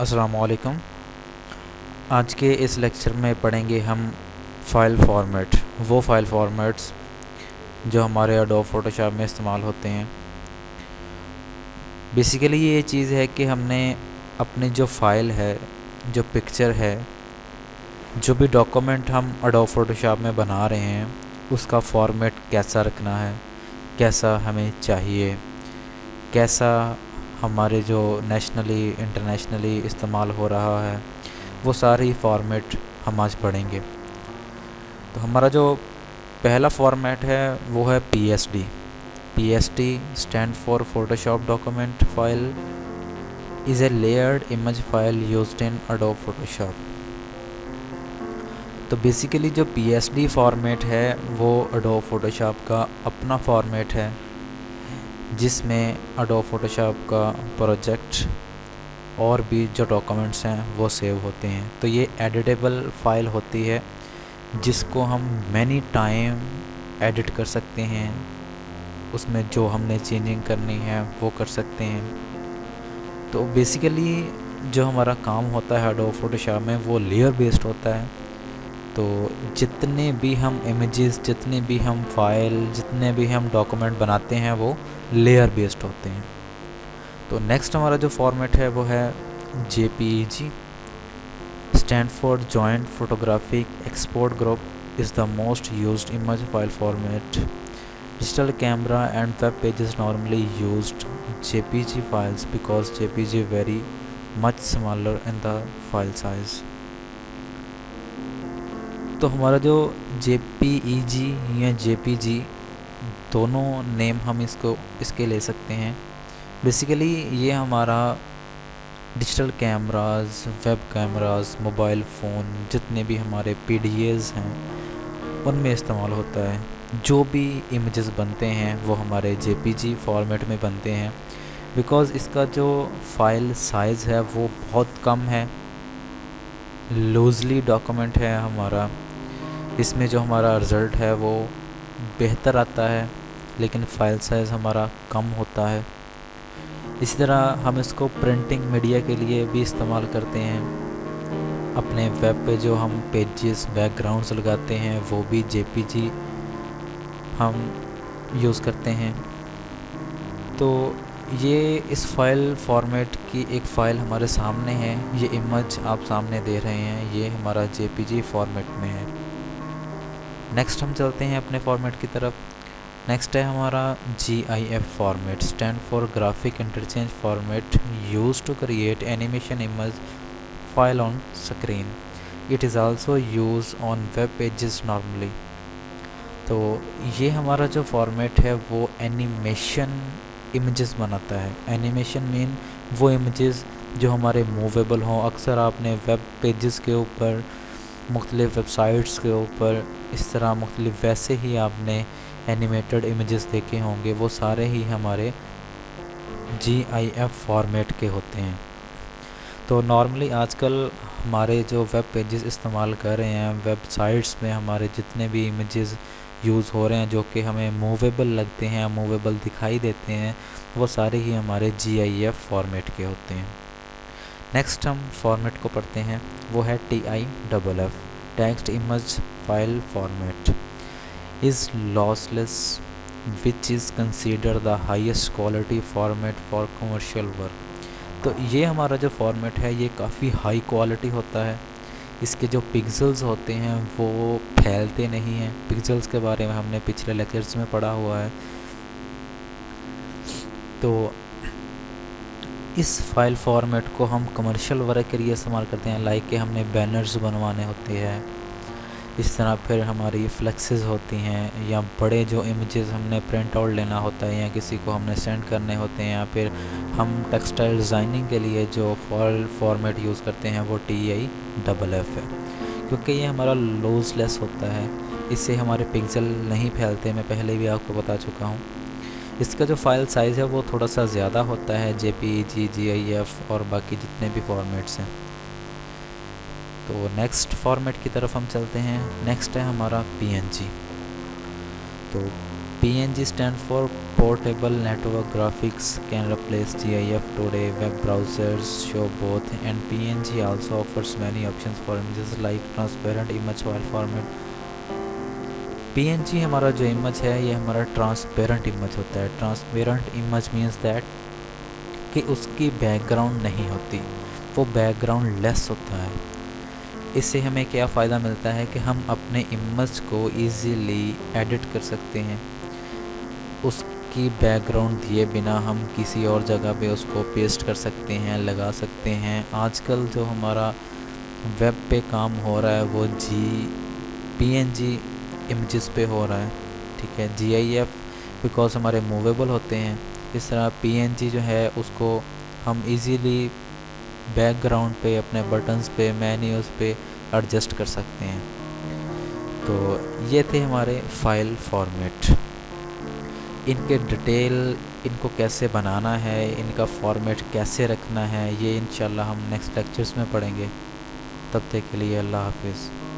अस्सलामुअलैकुम। आज के इस लेक्चर में पढ़ेंगे हम फ़ाइल फॉर्मेट, वो फ़ाइल फॉर्मेट्स जो हमारे एडोब फ़ोटोशॉप में इस्तेमाल होते हैं। बेसिकली ये चीज़ है कि हमने अपनी जो फ़ाइल है, जो पिक्चर है, जो भी डॉक्यूमेंट हम एडोब फ़ोटोशॉप में बना रहे हैं, उसका फॉर्मेट कैसा रखना है, कैसा हमें चाहिए, कैसा हमारे जो नेशनली इंटरनेशनली इस्तेमाल हो रहा है, वो सारी फॉर्मेट हम आज पढ़ेंगे। तो हमारा जो पहला फॉर्मेट है वो है PSD। PSD stand for Photoshop document file is a layered image file used in adobe Photoshop. तो बेसिकली जो PSD फॉर्मेट है वो एडोब फोटोशॉप का अपना फॉर्मेट है, जिसमें एडोब फोटोशॉप का प्रोजेक्ट और भी जो डॉक्यूमेंट्स हैं वो सेव होते हैं। तो ये एडिटेबल फाइल होती है जिसको हम मैनी टाइम एडिट कर सकते हैं, उसमें जो हमने चेंजिंग करनी है वो कर सकते हैं। तो बेसिकली जो हमारा काम होता है एडोब फोटोशॉप में वो लेयर बेस्ड होता है। तो जितने भी हम इमेजेस, जितने भी हम फाइल, जितने भी हम डॉक्यूमेंट बनाते हैं वो लेयर बेस्ड होते हैं। तो नेक्स्ट हमारा जो फॉर्मेट है वो है JPEG। Stand for joint photographic export group is the most used image file format. Digital camera and web pages normally used JPG files because JPG very much smaller in the file size। तो हमारा जो JPEG या JPG दोनों name हम इसके ले सकते हैं। बेसिकली ये हमारा digital cameras, web cameras, mobile phone, जितने भी हमारे PDAs हैं उनमें इस्तेमाल होता है। जो भी इमेजेस बनते हैं वो हमारे JPG फॉर्मेट में बनते हैं, बिकॉज़ इसका जो फ़ाइल साइज़ है वो बहुत कम है, लूज़ली डॉक्यूमेंट है हमारा। इसमें जो हमारा रिज़ल्ट है वो बेहतर आता है, लेकिन फ़ाइल साइज़ हमारा कम होता है। इसी तरह हम इसको प्रिंटिंग मीडिया के लिए भी इस्तेमाल करते हैं। अपने वेब पे जो हम पेजेस, बैकग्राउंड्स लगाते हैं वो भी JPG हम यूज़ करते हैं। तो ये इस फाइल फॉर्मेट की एक फ़ाइल हमारे सामने है, ये इमेज आप सामने दे रहे हैं, ये हमारा JPG फॉर्मेट में है। नेक्स्ट हम चलते हैं अपने फॉर्मेट की तरफ। नेक्स्ट है हमारा GIF format, stand for graphic interchange format use to create animation image file on screen. It is also use on web pages normally. तो ये हमारा जो फॉर्मेट है वो एनिमेशन इमेजेस बनाता है। एनिमेशन मीन वो इमेजेस जो हमारे मूवेबल हों। अक्सर आपने वेब पेजेस के ऊपर, मुख्तलिफ़ वेबसाइट्स के ऊपर इस तरह मुख्तलिफ़ वैसे ही आपने एनिमेटेड इमेजेस देखे होंगे, वो सारे ही हमारे GIF फॉर्मेट के होते हैं। तो नॉर्मली आजकल हमारे जो वेब पेजेस इस्तेमाल कर रहे हैं, वेबसाइट्स में हमारे जितने भी इमेजेस यूज़ हो रहे हैं जो कि हमें मूवेबल लगते हैं, मूवेबल दिखाई देते हैं, वो सारे ही हमारे GIF फॉर्मेट के होते हैं। नेक्स्ट हम फॉर्मेट को पढ़ते हैं, वो है TIFF, text image file format is lossless, which is considered the highest quality format for commercial work। तो ये हमारा जो फॉर्मेट है ये काफ़ी हाई क्वालिटी होता है। इसके जो पिक्सेल्स होते हैं वो फैलते नहीं हैं। पिक्सेल्स के बारे में हमने पिछले लेक्चर्स में पढ़ा हुआ है। तो इस फाइल फॉर्मेट को हम कमर्शियल वर्क के लिए इस्तेमाल करते हैं, लाइक कि हमने बैनर्स बनवाने होते हैं, इस तरह फिर हमारी फ्लेक्सेस होती हैं, या बड़े जो इमेजेस हमने प्रिंट आउट लेना होता है या किसी को हमने सेंड करने होते हैं, या फिर हम टेक्सटाइल डिज़ाइनिंग के लिए जो फाइल फॉर्मेट यूज़ करते हैं वो TIFF है, क्योंकि ये हमारा लॉसलेस होता है। इससे हमारे पिक्सल नहीं फैलते, मैं पहले भी आपको बता चुका हूँ। इसका जो फ़ाइल साइज़ है वो थोड़ा सा ज़्यादा होता है JPEG, GIF और बाकी जितने भी फॉर्मेट्स हैं। तो नेक्स्ट फॉर्मेट की तरफ हम चलते हैं। नेक्स्ट है हमारा PNG। तो PNG stand for Portable Network Graphics, can replace GIF today. Web browsers show both, and PNG also offers many options for images like transparent image file format. PNG हमारा जो इमेज है ये हमारा transparent image होता है। Transparent image means that कि उसकी background नहीं होती, वो बैकग्राउंड लेस होता है। इससे हमें क्या फ़ायदा मिलता है कि हम अपने इमेज को इजीली एडिट कर सकते हैं। उसकी बैकग्राउंड दिए बिना हम किसी और जगह पे उसको पेस्ट कर सकते हैं, लगा सकते हैं। आजकल जो हमारा वेब पे काम हो रहा है वो PNG इमेजेस पे हो रहा है, ठीक है। GIF बिकॉज हमारे मूवेबल होते हैं। इस तरह PNG जो है उसको हम इजीली बैकग्राउंड पे, अपने बटन्स पे, मेन्यूज़ पे एडजस्ट कर सकते हैं। तो ये थे हमारे फाइल फॉर्मेट। इनके डिटेल, इनको कैसे बनाना है, इनका फॉर्मेट कैसे रखना है, ये इंशाल्लाह हम नेक्स्ट लेक्चर्स में पढ़ेंगे। तब तक के लिए अल्लाह हाफिज़।